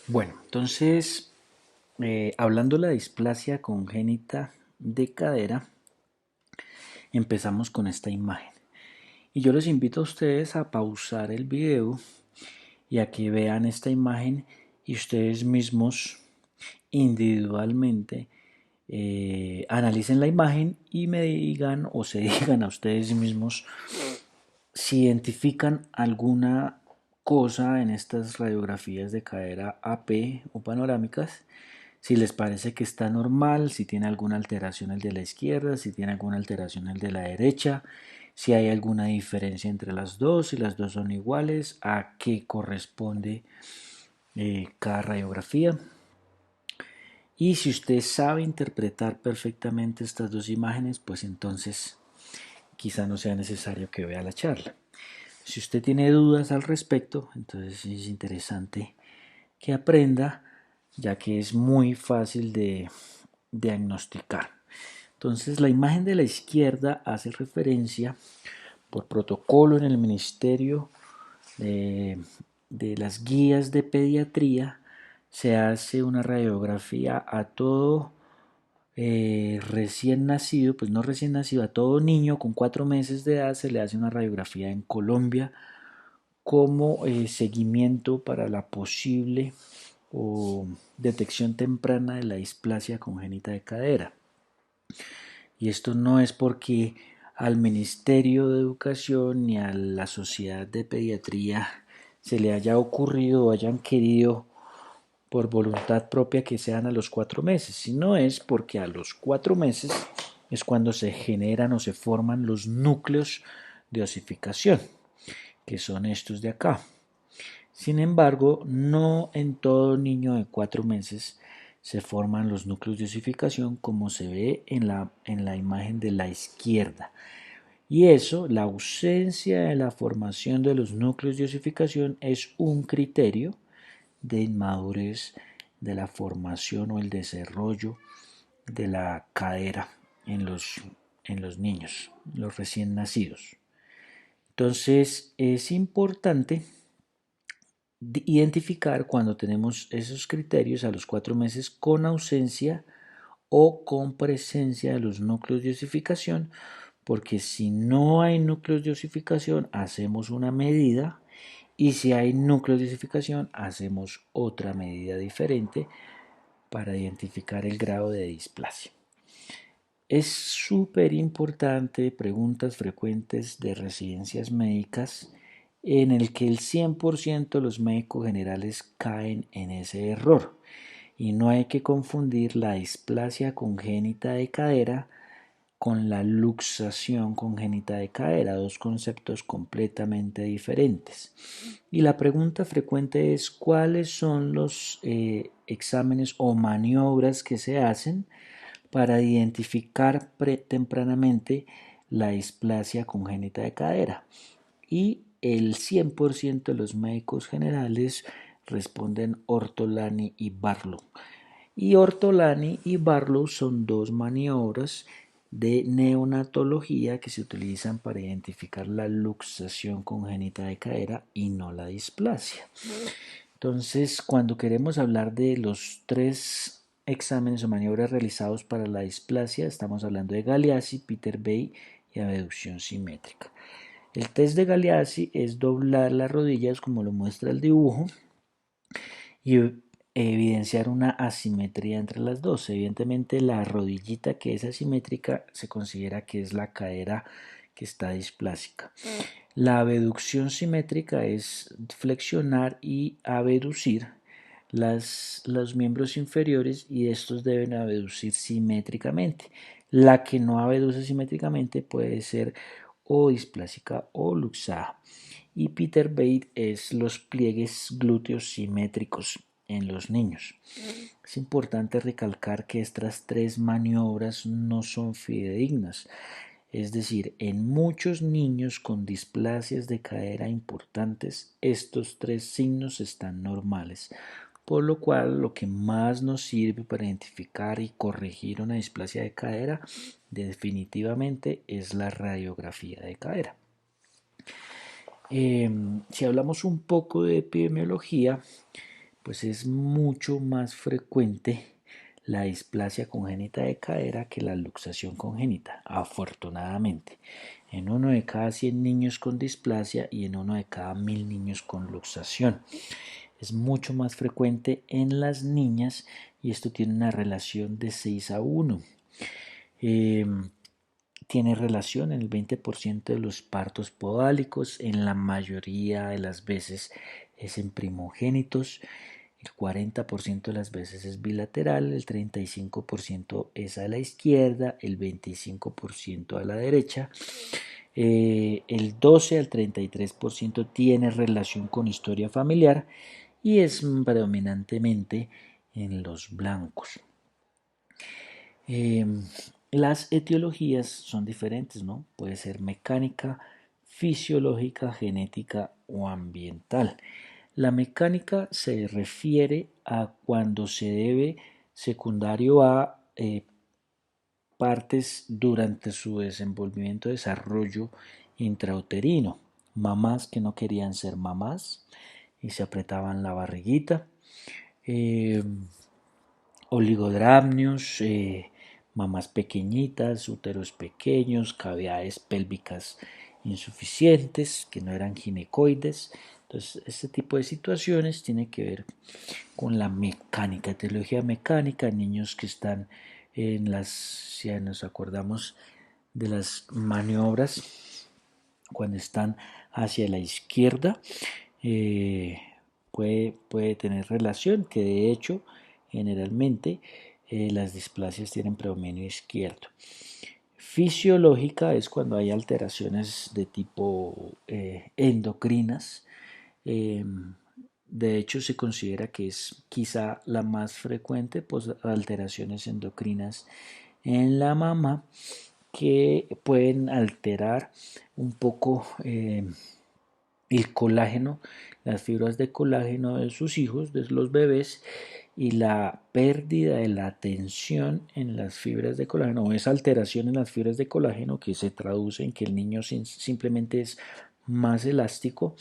Bueno, entonces, hablando de la displasia congénita de cadera, empezamos con esta imagen. Y yo les invito a ustedes a pausar el video y a que vean esta imagen y ustedes mismos individualmente analicen la imagen y me digan o se digan a ustedes mismos si identifican alguna cosa en estas radiografías de cadera AP o panorámicas, si les parece que está normal, si tiene alguna alteración el de la izquierda, si tiene alguna alteración el de la derecha, si hay alguna diferencia entre las dos, si las dos son iguales, a qué corresponde cada radiografía. Y si usted sabe interpretar perfectamente estas dos imágenes, pues entonces quizá no sea necesario que vea la charla. Si usted tiene dudas al respecto, entonces es interesante que aprenda, ya que es muy fácil de diagnosticar. Entonces, la imagen de la izquierda hace referencia por protocolo en el Ministerio de las Guías de Pediatría. Se hace una radiografía a todo recién nacido, pues no recién nacido, a todo niño con 4 meses de edad se le hace una radiografía en Colombia como seguimiento para la posible o detección temprana de la displasia congénita de cadera. Y esto no es porque al Ministerio de Educación ni a la Sociedad de Pediatría se le haya ocurrido o hayan querido por voluntad propia que sean a los 4 meses, sino es porque a los 4 meses es cuando se generan o se forman los núcleos de osificación, que son estos de acá. Sin embargo, no en todo niño de 4 meses se forman los núcleos de osificación como se ve en la imagen de la izquierda. Y eso, la ausencia de la formación de los núcleos de osificación es un criterio de inmadurez de la formación o el desarrollo de la cadera en los niños, los recién nacidos. Entonces es importante identificar cuando tenemos esos criterios a los 4 meses con ausencia o con presencia de los núcleos de osificación, porque si no hay núcleos de osificación hacemos una medida y si hay núcleos de osificación hacemos otra medida diferente para identificar el grado de displasia. Es súper importante preguntas frecuentes de residencias médicas en el que el 100% de los médicos generales caen en ese error. Y no hay que confundir la displasia congénita de cadera con la luxación congénita de cadera, dos conceptos completamente diferentes. Y la pregunta frecuente es cuáles son los exámenes o maniobras que se hacen para identificar tempranamente la displasia congénita de cadera. Y el 100% de los médicos generales responden Ortolani y Barlow. Y Ortolani y Barlow son dos maniobras de neonatología que se utilizan para identificar la luxación congénita de cadera y no la displasia. Entonces, cuando queremos hablar de los tres exámenes o maniobras realizados para la displasia, estamos hablando de Galeazzi, Peter-Bay y abducción simétrica. El test de Galeazzi es doblar las rodillas como lo muestra el dibujo y evidenciar una asimetría entre las dos. Evidentemente la rodillita que es asimétrica se considera que es la cadera que está displásica. La abducción simétrica es flexionar y abducir los miembros inferiores y estos deben abducir simétricamente. La que no abduce simétricamente puede ser o displásica o luxada. Y Peter Bate es los pliegues glúteos simétricos en los niños. Es importante recalcar que estas tres maniobras no son fidedignas. Es decir, en muchos niños con displasias de cadera importantes, estos tres signos están normales, por lo cual lo que más nos sirve para identificar y corregir una displasia de cadera definitivamente es la radiografía de cadera. Si hablamos un poco de epidemiología, pues es mucho más frecuente la displasia congénita de cadera que la luxación congénita, afortunadamente. En uno de cada 100 niños con displasia y en uno de cada 1000 niños con luxación. Es mucho más frecuente en las niñas y esto tiene una relación de 6-1. Eh, Tiene relación en el 20% de los partos podálicos, en la mayoría de las veces es en primogénitos, el 40% de las veces es bilateral, el 35% es a la izquierda, el 25% a la derecha, el 12 al 33% tiene relación con historia familiar y es predominantemente en los blancos. Eh, las etiologías son diferentes, ¿no? Puede ser mecánica, fisiológica, genética o ambiental. La mecánica se refiere a cuando se debe secundario a partes durante su desenvolvimiento y desarrollo intrauterino. Mamás que no querían ser mamás y se apretaban la barriguita. Eh, Oligodramnios, mamás pequeñitas, úteros pequeños, cavidades pélvicas insuficientes, que no eran ginecoides. Entonces, este tipo de situaciones tiene que ver con la mecánica, etiología mecánica, niños que están en las, si nos acordamos de las maniobras, cuando están hacia la izquierda, eh, puede tener relación, que de hecho generalmente las displasias tienen predominio izquierdo. Fisiológica es cuando hay alteraciones de tipo endocrinas. Eh, de hecho, se considera que es quizá la más frecuente, pues alteraciones endocrinas en la mama que pueden alterar un poco el colágeno, las fibras de colágeno de sus hijos, de los bebés, y la pérdida de la tensión en las fibras de colágeno, o esa alteración en las fibras de colágeno que se traduce en que el niño simplemente es más elástico,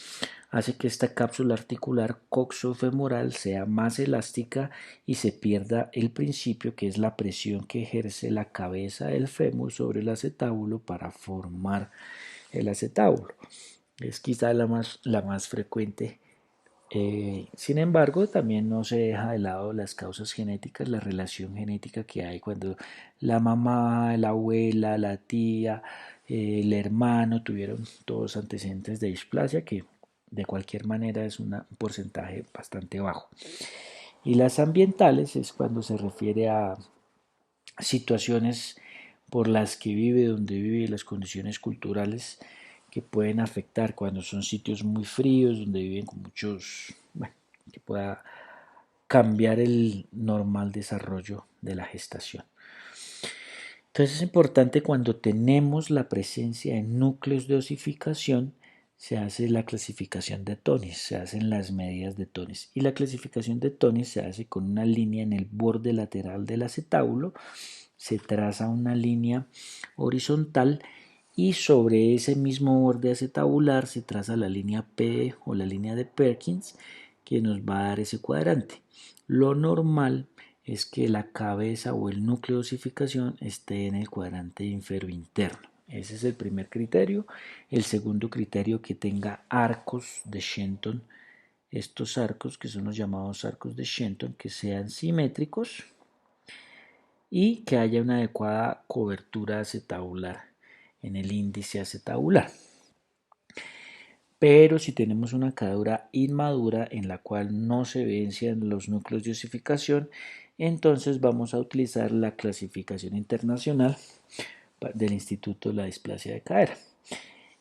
hace que esta cápsula articular coxofemoral sea más elástica y se pierda el principio que es la presión que ejerce la cabeza del fémur sobre el acetábulo para formar el acetábulo. Es quizá la más frecuente. Sin embargo, también no se deja de lado las causas genéticas, la relación genética que hay cuando la mamá, la abuela, la tía, el hermano tuvieron todos antecedentes de displasia, que de cualquier manera es un porcentaje bastante bajo. Y las ambientales es cuando se refiere a situaciones por las que vive, donde vive, las condiciones culturales que pueden afectar cuando son sitios muy fríos, donde viven con muchos, bueno, que pueda cambiar el normal desarrollo de la gestación. Entonces es importante cuando tenemos la presencia de núcleos de osificación, se hace la clasificación de Tonis, se hacen las medidas de Tonis. Y la clasificación de Tonis se hace con una línea en el borde lateral del acetábulo, se traza una línea horizontal y sobre ese mismo borde acetabular se traza la línea P o la línea de Perkins que nos va a dar ese cuadrante. Lo normal es que la cabeza o el núcleo de osificación esté en el cuadrante inferior interno. Ese es el primer criterio. El segundo criterio, que tenga arcos de Shenton. Estos arcos, que son los llamados arcos de Shenton, que sean simétricos y que haya una adecuada cobertura acetabular en el índice acetabular. Pero si tenemos una cadera inmadura en la cual no se evidencian los núcleos de osificación, entonces vamos a utilizar la clasificación internacional del Instituto de la Displasia de Cadera.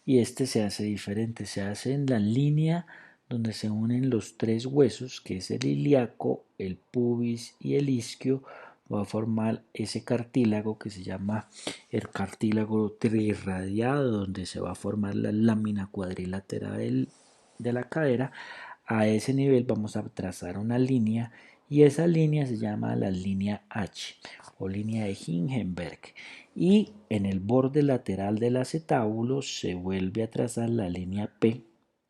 Y este se hace diferente, se hace en la línea donde se unen los tres huesos, que es el ilíaco, el pubis y el isquio, va a formar ese cartílago que se llama el cartílago trirradiado, donde se va a formar la lámina cuadrilateral de la cadera. A ese nivel vamos a trazar una línea y esa línea se llama la línea H o línea de Hingenberg. Y en el borde lateral del acetábulo se vuelve a trazar la línea P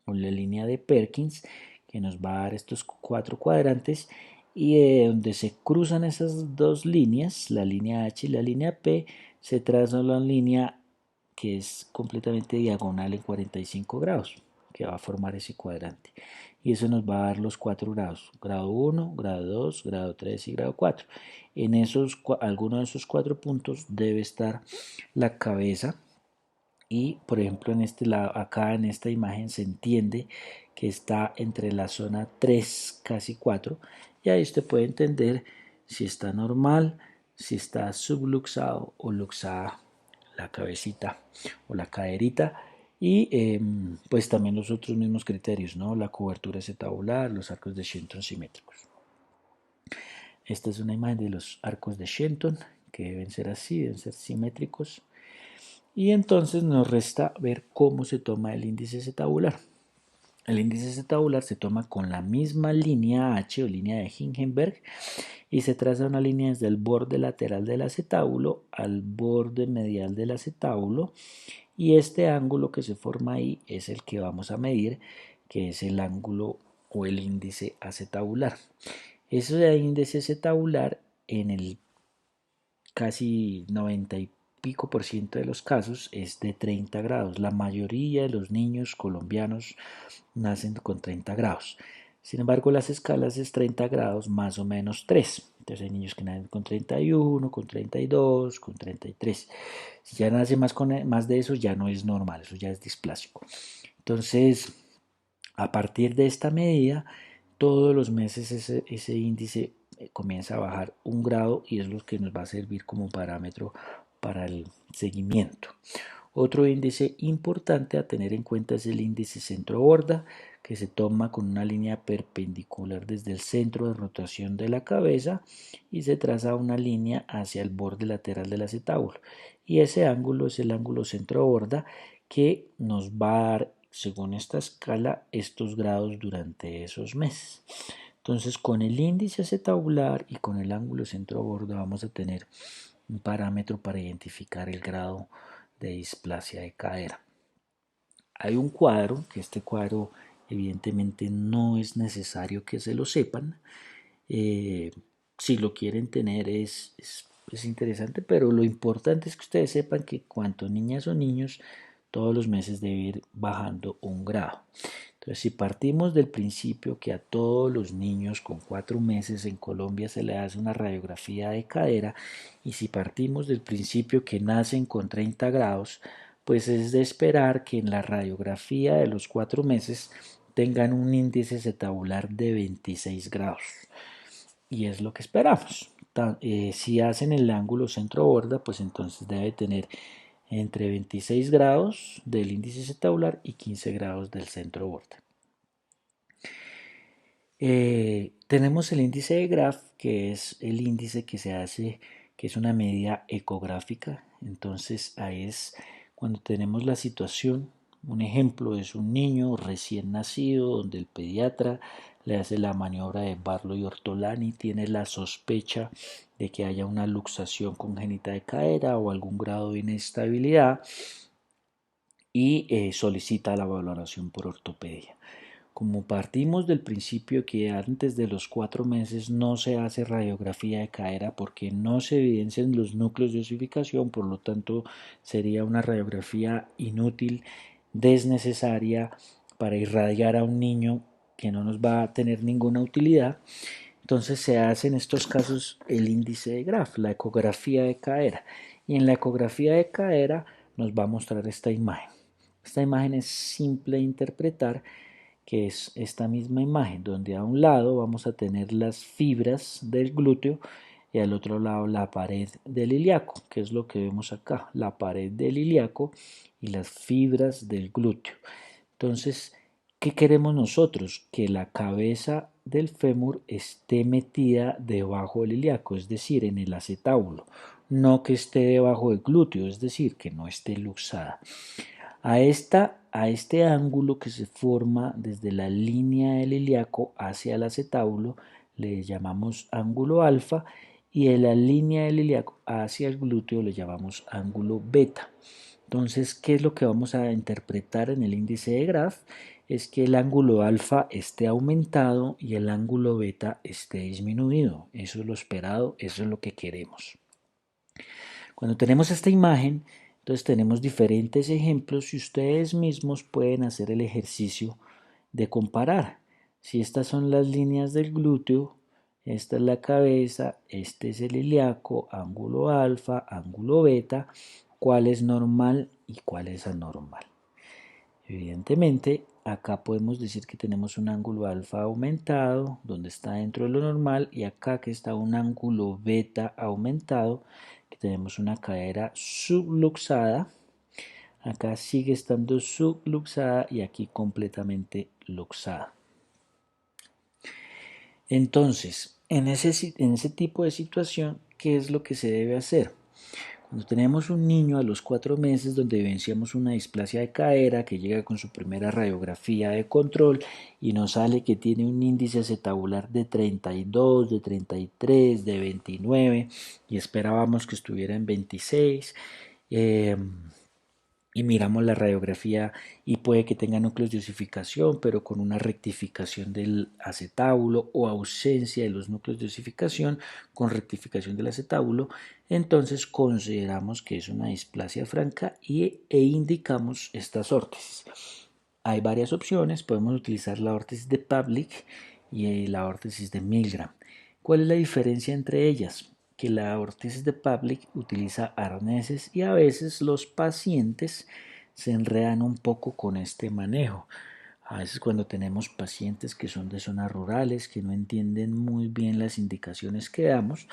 o la línea de Perkins, que nos va a dar estos 4 cuadrantes, y de donde se cruzan esas dos líneas, la línea H y la línea P, se traza una línea que es completamente diagonal en 45 grados, que va a formar ese cuadrante. Y eso nos va a dar los 4 grados: grado 1, grado 2, grado 3 y grado 4. En alguno de esos 4 puntos debe estar la cabeza. Y por ejemplo, en este lado, acá en esta imagen, se entiende que está entre la zona 3, casi 4, y ahí usted puede entender si está normal, si está subluxado o luxada la cabecita o la caderita. Y pues también los otros mismos criterios, ¿no? La cobertura acetabular, los arcos de Shenton simétricos. Esta es una imagen de los arcos de Shenton, que deben ser así, deben ser simétricos. Y entonces nos resta ver cómo se toma el índice acetabular. El índice acetabular se toma con la misma línea H o línea de Hingenberg, y se traza una línea desde el borde lateral del acetábulo al borde medial del acetábulo, y este ángulo que se forma ahí es el que vamos a medir, que es el ángulo o el índice acetabular. Ese índice acetabular, en el casi 90 y pico por ciento de los casos, es de 30 grados. La mayoría de los niños colombianos nacen con 30 grados. Sin embargo, las escalas es 30 grados más o menos 3. Entonces hay niños que nacen con 31, con 32, con 33. Si ya nace más de eso, ya no es normal, eso ya es displásico. Entonces, a partir de esta medida, todos los meses ese índice comienza a bajar 1 grado, y es lo que nos va a servir como parámetro para el seguimiento. Otro índice importante a tener en cuenta es el índice centro-borda, que se toma con una línea perpendicular desde el centro de rotación de la cabeza y se traza una línea hacia el borde lateral del acetábulo. Y ese ángulo es el ángulo centro-borda, que nos va a dar, según esta escala, estos grados durante esos meses. Entonces, con el índice acetabular y con el ángulo centro-borda vamos a tener un parámetro para identificar el grado de displasia de cadera. Hay un cuadro, que este cuadro evidentemente no es necesario que se lo sepan. Si lo quieren tener es interesante, pero lo importante es que ustedes sepan que cuanto niñas o niños, todos los meses debe ir bajando 1 grado. Entonces, si partimos del principio que a todos los niños con 4 meses en Colombia se le hace una radiografía de cadera, y si partimos del principio que nacen con 30 grados, pues es de esperar que en la radiografía de los 4 meses tengan un índice acetabular de 26 grados. Y es lo que esperamos. Si hacen el ángulo centro-borda, pues entonces debe tener entre 26 grados del índice acetabular y 15 grados del centro-borda. Tenemos el índice de Graf, que es el índice que se hace, que es una medida ecográfica. Entonces ahí es cuando tenemos la situación. Un ejemplo es un niño recién nacido donde el pediatra le hace la maniobra de Barlow y Ortolani, tiene la sospecha de que haya una luxación congénita de cadera o algún grado de inestabilidad, y solicita la valoración por ortopedia. Como partimos del principio que antes de los 4 meses no se hace radiografía de cadera porque no se evidencian los núcleos de osificación, por lo tanto sería una radiografía inútil, desnecesaria, para irradiar a un niño que no nos va a tener ninguna utilidad. Entonces se hace en estos casos el índice de Graf, la ecografía de cadera. Y en la ecografía de cadera nos va a mostrar esta imagen. Esta imagen es simple de interpretar, que es esta misma imagen, donde a un lado vamos a tener las fibras del glúteo y al otro lado la pared del ilíaco, que es lo que vemos acá, la pared del ilíaco y las fibras del glúteo. Entonces, ¿qué queremos nosotros? Que la cabeza del fémur esté metida debajo del ilíaco, es decir, en el acetábulo, no que esté debajo del glúteo, es decir, que no esté luxada. A este ángulo que se forma desde la línea del ilíaco hacia el acetábulo le llamamos ángulo alfa, y de la línea del ilíaco hacia el glúteo le llamamos ángulo beta. Entonces, ¿qué es lo que vamos a interpretar en el índice de Graf? es que el ángulo alfa esté aumentado y el ángulo beta esté disminuido. Eso es lo esperado, eso es lo que queremos. Cuando tenemos esta imagen, entonces tenemos diferentes ejemplos y ustedes mismos pueden hacer el ejercicio de comparar. Si estas son las líneas del glúteo, esta es la cabeza, este es el ilíaco, ángulo alfa, ángulo beta, cuál es normal y cuál es anormal. Evidentemente, acá podemos decir que tenemos un ángulo alfa aumentado, donde está dentro de lo normal, y acá que está un ángulo beta aumentado, que tenemos una cadera subluxada. Acá sigue estando subluxada y aquí completamente luxada. Entonces, en ese tipo de situación, ¿qué es lo que se debe hacer? Cuando tenemos un niño a los 4 meses donde evidenciamos una displasia de cadera que llega con su primera radiografía de control y nos sale que tiene un índice acetabular de 32, de 33, de 29 y esperábamos que estuviera en 26, y miramos la radiografía y puede que tenga núcleos de osificación, pero con una rectificación del acetábulo o ausencia de los núcleos de osificación con rectificación del acetábulo, entonces consideramos que es una displasia franca e indicamos estas órtesis. Hay varias opciones, podemos utilizar la órtesis de Pavlik y la órtesis de Milgram. ¿Cuál es la diferencia entre ellas? Que la órtesis de Pavlik utiliza arneses y a veces los pacientes se enredan un poco con este manejo. A veces cuando tenemos pacientes que son de zonas rurales, que no entienden muy bien las indicaciones que damos,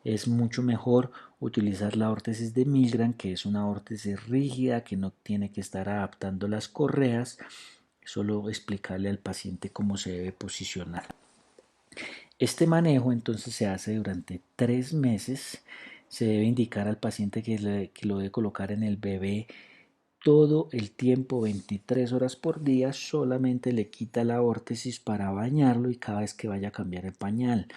es mucho mejor utilizar la órtesis de Milgram, que es una órtesis rígida, que no tiene que estar adaptando las correas, solo explicarle al paciente cómo se debe posicionar. Este manejo entonces se hace durante 3 meses. Se debe indicar al paciente que lo debe colocar en el bebé todo el tiempo, 23 horas por día. Solamente le quita la órtesis para bañarlo y cada vez que vaya a cambiar el pañal.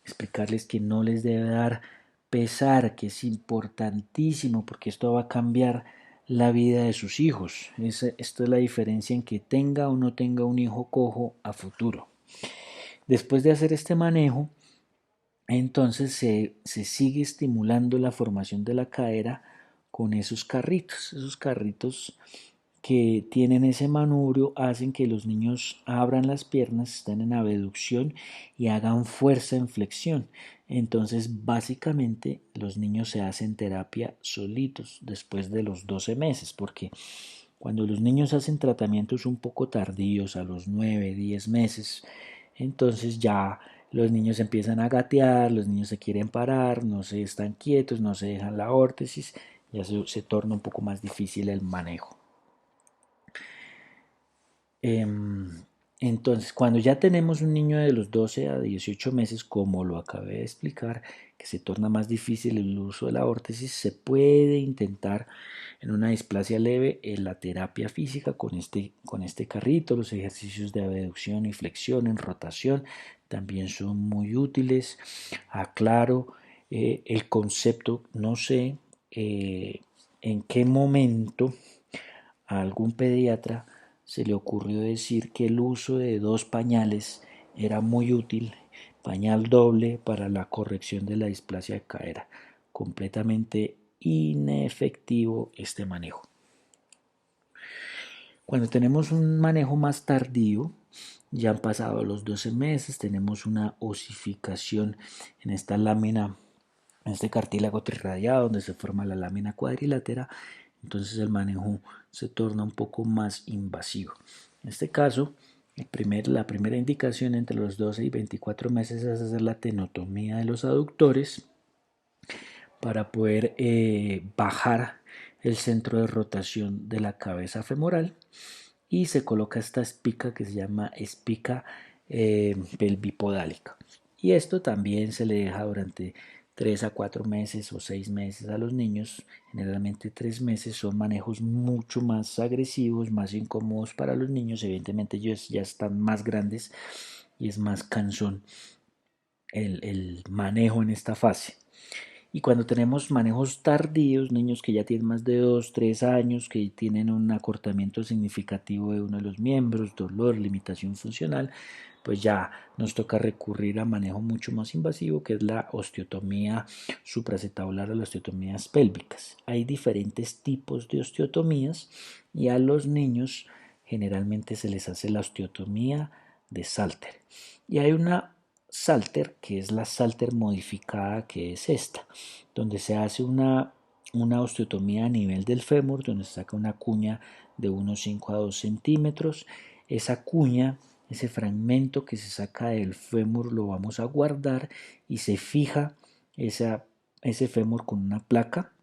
Explicarles que no les debe dar pesar, que es importantísimo porque esto va a cambiar la vida de sus hijos. Esto es la diferencia en que tenga o no tenga un hijo cojo a futuro. Después de hacer este manejo, entonces se sigue estimulando la formación de la cadera con esos carritos que tienen ese manubrio hacen que los niños abran las piernas, estén en abducción y hagan fuerza en flexión. Entonces, básicamente, los niños se hacen terapia solitos después de los 12 meses, porque cuando los niños hacen tratamientos un poco tardíos, a los 9, 10 meses, entonces ya los niños empiezan a gatear, los niños se quieren parar, no se están quietos, no se dejan la órtesis, ya se torna un poco más difícil el manejo. Entonces, cuando ya tenemos un niño de los 12 a 18 meses, como lo acabé de explicar, que se torna más difícil el uso de la órtesis, se puede intentar en una displasia leve en la terapia física con este carrito. Los ejercicios de abducción y flexión en rotación también son muy útiles. Aclaro el concepto, no sé en qué momento a algún pediatra se le ocurrió decir que el uso de 2 pañales era muy útil, pañal doble para la corrección de la displasia de cadera. Completamente inefectivo este manejo. Cuando tenemos un manejo más tardío, ya han pasado los 12 meses, tenemos una osificación en esta lámina, en este cartílago trirradiado donde se forma la lámina cuadrilátera, entonces el manejo se torna un poco más invasivo. En este caso, la primera indicación entre los 12 y 24 meses es hacer la tenotomía de los aductores para poder bajar el centro de rotación de la cabeza femoral y se coloca esta espica que se llama espica pelvipodálica. Y esto también se le deja durante 3 a 4 meses o 6 meses a los niños. Generalmente 3 meses son manejos mucho más agresivos, más incómodos para los niños. Evidentemente ellos ya están más grandes y es más cansón el manejo en esta fase. Y cuando tenemos manejos tardíos, niños que ya tienen más de 2, 3 años, que tienen un acortamiento significativo de uno de los miembros, dolor, limitación funcional, pues ya nos toca recurrir a manejo mucho más invasivo, que es la osteotomía supracetabular o las osteotomías pélvicas. Hay diferentes tipos de osteotomías y a los niños generalmente se les hace la osteotomía de Salter. Y hay una Salter, que es la Salter modificada, que es esta, donde se hace una osteotomía a nivel del fémur, donde se saca una cuña de unos 5 a 2 centímetros. Esa cuña, ese fragmento que se saca del fémur, lo vamos a guardar y se fija ese fémur con una placa.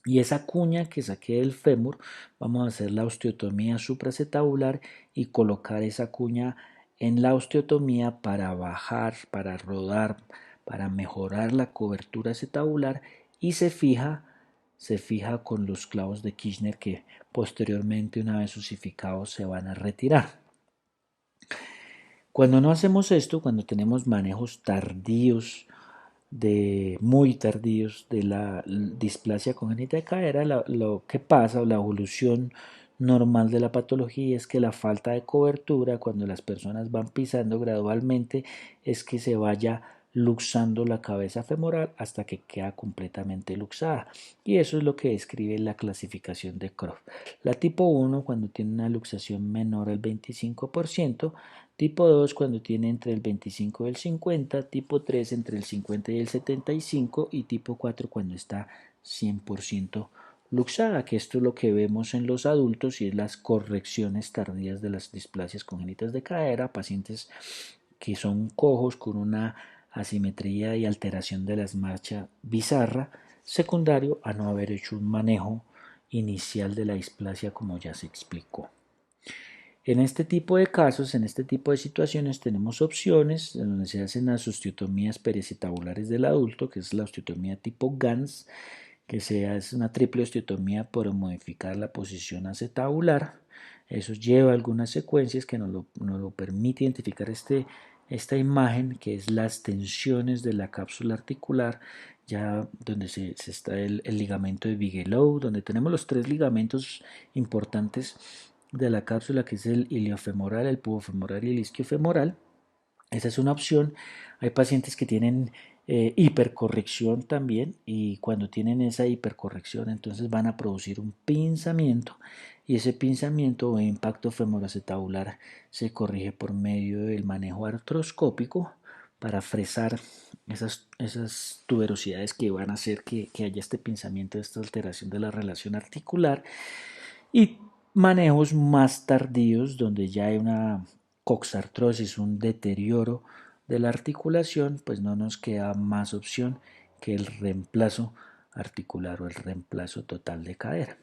Y esa cuña que saqué del fémur, vamos a hacer la osteotomía supracetabular y colocar esa cuña en la osteotomía para bajar, para rodar, para mejorar la cobertura acetabular y se fija con los clavos de Kirchner que posteriormente, una vez osificados, se van a retirar. Cuando no hacemos esto, cuando tenemos manejos tardíos, muy tardíos de la displasia congénita de cadera, lo que pasa o la evolución normal de la patología es que la falta de cobertura, cuando las personas van pisando gradualmente, es que se vaya luxando la cabeza femoral hasta que queda completamente luxada. Y eso es lo que describe la clasificación de Croft. La tipo 1 cuando tiene una luxación menor al 25%, tipo 2 cuando tiene entre el 25 y el 50, tipo 3 entre el 50 y el 75 y tipo 4 cuando está 100% luxada, que esto es lo que vemos en los adultos y es las correcciones tardías de las displasias congénitas de cadera, pacientes que son cojos con una asimetría y alteración de las marchas bizarra, secundario a no haber hecho un manejo inicial de la displasia como ya se explicó. En este tipo de casos, en este tipo de situaciones, tenemos opciones en donde se hacen las osteotomías pericitabulares del adulto, que es la osteotomía tipo GANS, que se hace una triple osteotomía por modificar la posición acetabular. Eso lleva algunas secuencias que nos lo permite identificar esta imagen, que es las tensiones de la cápsula articular, ya donde se está el ligamento de Bigelow, donde tenemos los 3 ligamentos importantes de la cápsula, que es el iliofemoral, el pubofemoral y el isquiofemoral. Esa es una opción. Hay pacientes que tienen hipercorrección también, y cuando tienen esa hipercorrección entonces van a producir un pinzamiento, y ese pinzamiento o impacto femoroacetabular se corrige por medio del manejo artroscópico para fresar esas tuberosidades que van a hacer que haya este pinzamiento, esta alteración de la relación articular. Y manejos más tardíos donde ya hay una coxartrosis, un deterioro de la articulación, pues no nos queda más opción que el reemplazo articular o el reemplazo total de cadera.